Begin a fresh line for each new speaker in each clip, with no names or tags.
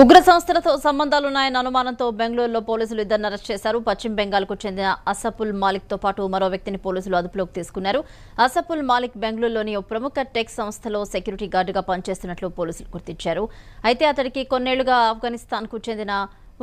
ఉగ్ర సంస్థలతో సంబంధాలున్నాయన్న అనుమానంతో బెంగళూరులో పోలీసులు ఇద్దరిని అరెస్ట్ చేశారు. పశ్చిమ బెంగాల్కు చెందిన అసఫుల్ మాలిక్ తో పాటు మరో వ్యక్తిని పోలీసులు అదుపులోకి తీసుకున్నారు. అసఫుల్ మాలిక్ బెంగళూరులోని ఓ ప్రముఖ టెక్ సంస్థలో సెక్యూరిటీ గార్డుగా పనిచేస్తున్నట్లు పోలీసులు గుర్తించారు. అయితే అతడికి కొన్నేళ్లుగా ఆఫ్ఘనిస్తాన్కు చెందిన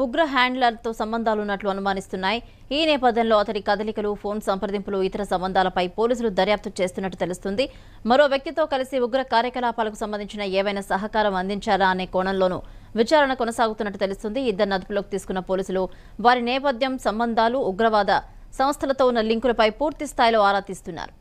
ఉగ్ర హ్యాండ్లర్తో సంబంధాలున్నట్లు అనుమానిస్తున్నాయి. ఈ నేపథ్యంలో అతడి కదలికలు, ఫోన్ సంప్రదింపులు, ఇతర సంబంధాలపై పోలీసులు దర్యాప్తు చేస్తున్నట్టు తెలుస్తుంది. మరో వ్యక్తితో కలిసి ఉగ్ర కార్యకలాపాలకు సంబంధించిన ఏవైనా సహకారం అందించారా అనే కోణంలోనూ విచారణ కొనసాగుతున్నట్టు తెలుస్తుంది. ఇద్దరిని అదుపులోకి తీసుకున్న పోలీసులు వారి నేపథ్యం, సంబంధాలు, ఉగ్రవాద సంస్థలతో ఉన్న లింకులపై పూర్తి స్థాయిలో ఆరా తీస్తున్నారు.